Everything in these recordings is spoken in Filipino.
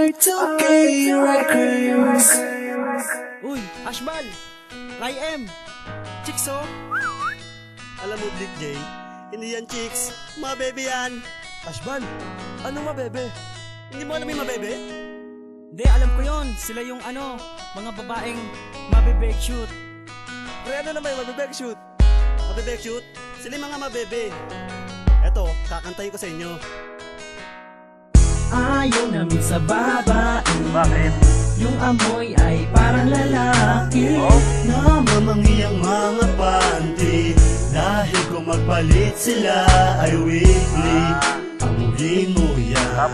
R2K Records. Uy, Ashbal! Ray M! Chicks oh! Alam mo, Big J, hindi yan chicks, mabebe yan. Ashbal! Ano mabebe? Hindi mo alam yung mabebe? Hindi, alam ko yon. Sila yung mga babaeng mabebe shoot. Pre, ano naman yung mabebe shoot? Mabebe shoot? Sila yung mga mabebe. Eto, kakantayin ko sa inyo. Ayaw namin sa babae. Bakit? Yung amoy ay parang lalaki. Namamangiyang mga panty, dahil kung magpalit sila ay weekly. Amuhin mo yan,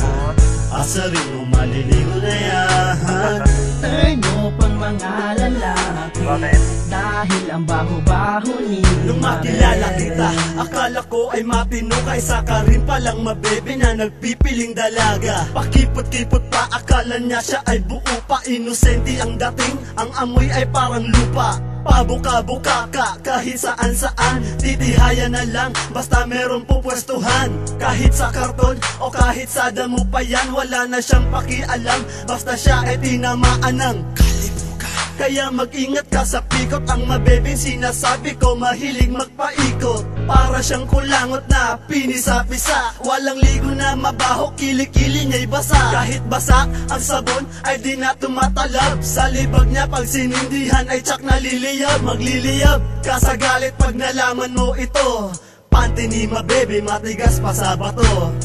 asarin mo maliligo na yan. Turn mo pang mga lalaki. Bakit? Dahil ang baho-baho ni Nung makilala kita, akala ko ay matino, kaysa ka rin palang mabebe na nagpipiling dalaga. Pakipot-kipot pa, akala niya siya ay buo pa. Inosente ang dating, ang amoy ay parang lupa. Pabuka-buka ka kahit saan-saan, titihayan na lang basta meron pupwestuhan. Kahit sa karton o kahit sa damo pa yan, wala na siyang pakialam, basta siya ay tinamaan ng kalibugan. Kaya mag-ingat ka sa pikot, ang mabebeng sinasabi ko mahilig magpaikot. Para siyang kulangot na pinisa-pisa, walang ligo na mabaho, kilikili niya'y basa. Kahit basa ang sabon ay di na tumatalab, sa libag niya pag sinindihan ay tsak naliliyab. Magliliyab ka sa galit pag nalaman mo ito, panty ni mabebe matigas pa sa bato.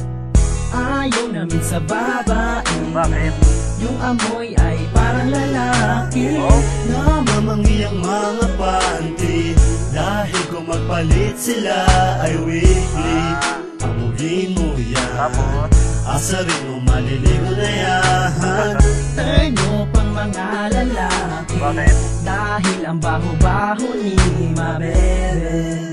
Ayaw namin sa babae. Bakit? Yung amoy ay parang lalaki. Namamangiyang mga panty, dahil kung magpalit sila ay weekly. Amuhin mo yan, asarin mo maliligo na yan. Turn mo pang mga lalaki. Bakit? Dahil ang baho-baho ni mabebe.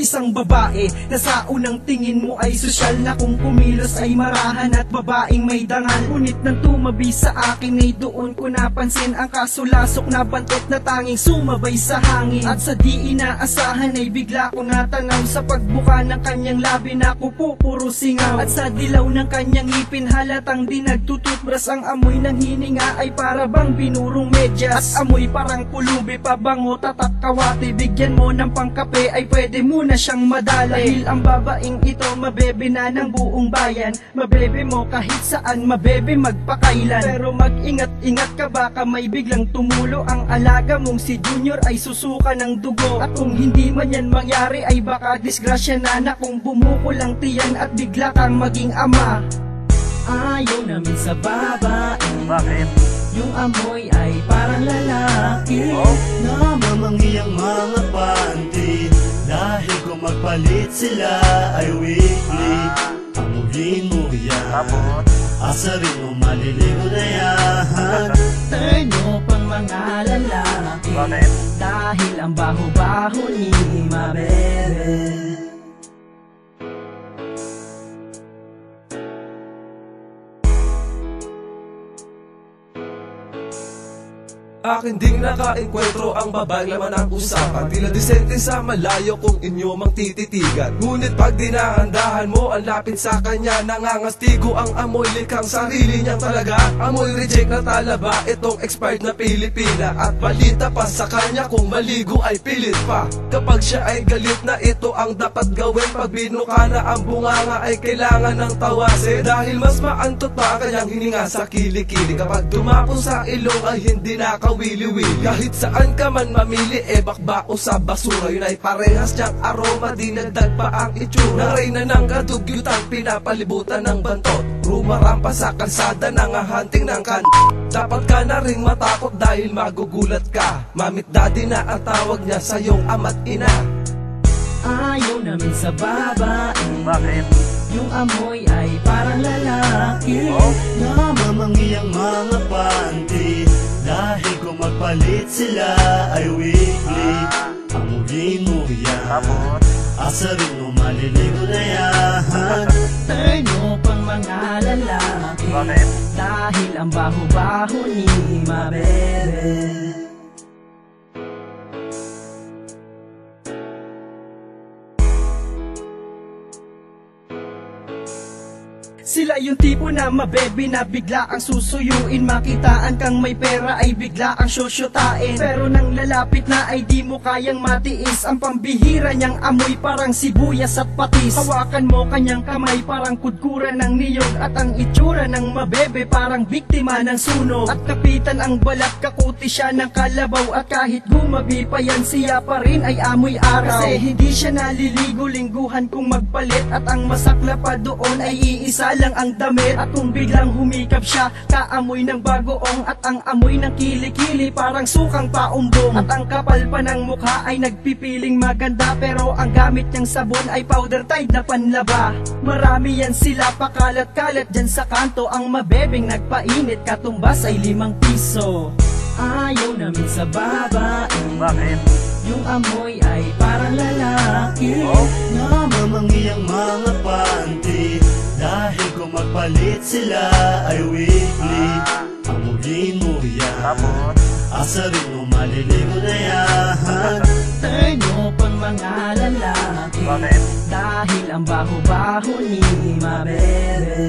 Isang babae na sa unang tingin mo ay sosyal, na kung kumilos ay marahan at babaeng may dangal. Ngunit nang tumabi sa akin ay doon ko napansin ang kasulasok na bantot na tanging sumabay sa hangin. At sa di inaasahan ay bigla ko natanaw sa pagbuka ng kanyang labi na pupuro singaw. At sa dilaw ng kanyang ngipin halatang di nagtututbras, ang amoy ng hininga ay para bang binurong medyas. At amoy parang pulubi, pabango, tatak, kawate. Bigyan mo ng pangkape ay pwede mo na siyang madala. Dahil ang babaeng ito mabebe na ng buong bayan, mabebe mo kahit saan, mabebe magpakailan. Pero mag-ingat-ingat ka, baka may biglang tumulo ang alaga mong si Junior ay susuka ng dugo. At kung hindi man yan mangyari ay baka disgrasya na kung bumuko lang tiyan at bigla kang maging ama. Ayaw namin sa babae. Bakit? Yung amoy ay parang lalaki. Namamangiyang mga panty, dahil kung magpalit sila ay weekly. Amuhin mo yan, asarin mo maliligo na yan. Turn mo pang mga lalaki. Bakit? Dahil ang baho-baho ni mabebe. Akin ding nakaenkwentro ang babaeng laman ng usapan, tila disente sa malayo kung inyo mang tititigan. Ngunit pag dinahandahan mo ang lapit sa kanya, nangangastigo ang amoy, likhang sarili niyang talaga. Amoy reject na talaba, itong expired na Pilipina. At balita pa sa kanya kung maligo ay pilit pa. Kapag siya ay galit na, ito ang dapat gawin. Pag binuka na ang bunganga ay kailangan ng tawasin, dahil mas maantot pa kanyang hininga sa kilikili. Kapag dumapo sa ilong ay hindi nakawili-wili. Kahit saan ka man mamili, bakbao sa basura, yun ay parehas niyang aroma, dinagdag pa ang itsura. Nareyna ng kadugyutan, pinapalibutan ng bantot, rumarampa sa kalsada, nangahunting ng kan. Dapat ka na ring matakot dahil magugulat ka, mamit daddy na ang tawag niya sa iyong ama't ina. Ayaw namin sa babae. Bakit? Yung amoy ay parang lalaki. Namamangiyang mga panty, dahil kung magpalit sila ay weekly. Amuhin mo yan, asarin mo maliligo na yan. Turn mo pang mga lalaki. Dahil ang baho-baho ni mabebe. Sila yung tipo na mabebe na bigla ang susuyuin. Makitaan kang may pera ay bigla ang syosyutain. Pero nang lalapit na ay di mo kayang matiis. Ang pambihira niyang amoy parang sibuyas at patis. Hawakan mo kanyang kamay parang kudkuran ng niyog. At ang itsura ng mabebe parang biktima ng sunog. At kapitan ang balat, kakuti siya ng kalabaw. At kahit gumabi pa yan, siya pa rin ay amoy araw. Kasi hindi siya naliligo, lingguhan kung magpalit. At ang masakla pa doon ay iisa lang ang damit. At kung biglang humikap siya, kaamoy ng bagoong. At ang amoy ng kilikili parang sukang paumbong. At ang kapal pa ng mukha ay nagpipiling maganda. Pero ang gamit niyang sabon ay powder tide na panlaba. Marami yan sila, pakalat-kalat dyan sa kanto. Ang mabebeng nagpainit, katumbas ay 5 piso. Ayaw namin sa babae. Bakit? Yung amoy ay parang lalaki. Namamangi ang mga panty. Dahil kung magpalit sila ay weekly. Amuyin mo yan. Tapos? Asarin mo maliligo na yan. Turn mo pang mga lalaki. Bakit? Dahil ang baho-baho ni mabebe.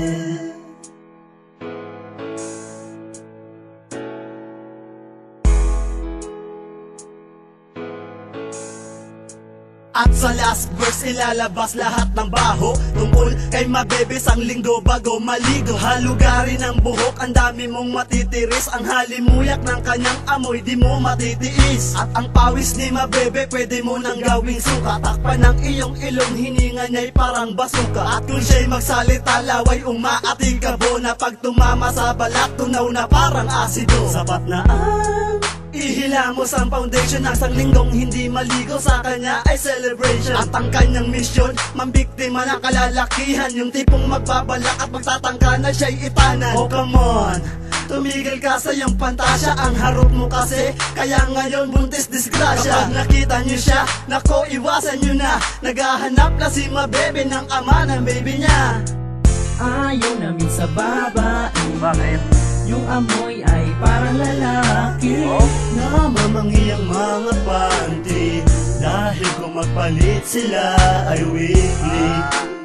At sa last verse ilalabas lahat ng baho tungkol kay mabebe sang linggo bago maligo. Halugarin ang buhok, ang dami mong matitiris. Ang halimuyak ng kanyang amoy di mo matitiis. At ang pawis ni mabebe pwede mo nang gawing suka. Takpan ng iyong ilong, hininga niya'y parang basuka. At kung siya'y magsalita, laway umaating kabo. Na pag tumama sa balat, tunaw na parang asido. Sapat na ang ihilamos ang foundation ng sang linggong hindi maligo. Sa kanya ay celebration. At ang kanyang mission, mambiktima ng kalalakihan. Yung tipong magbabalak at magtatangka na siya'y itanan. Oh come on, tumigil ka sa iyong pantasya. Ang harap mo kasi, kaya ngayon buntis disgrasya. Kapag nakita niyo siya, nako iwasan niyo na. Naghahanap na si mabebe ng ama ng baby niya. Ayaw namin sa babae. Bakit? Yung amoy ay parang lalaki. Namamangi ang mga panty. Dahil kung magpalit sila ay weekly.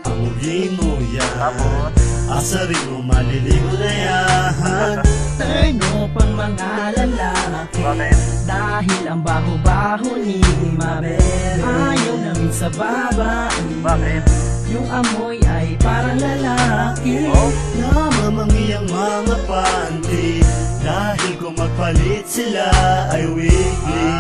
Amuyin mo yan. Tapos? Asarin mo maliligo na yan. Turn mo pang mga lalaki. Bakit? Dahil ang baho-baho ni mabebe. Ayaw namin sa babae. Bakit? Yung amoy ay parang lalaki. Namamangi ang mga panty. Dahil kung magpalit sila ay weekly.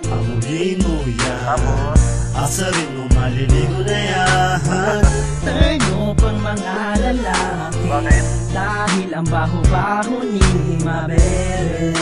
Amuyin mo yan. Tapos? Asarin mo maliligo na yan. Turn mo pang mga lalaki. Bakit? Dahil ang baho-baho ni mabebe.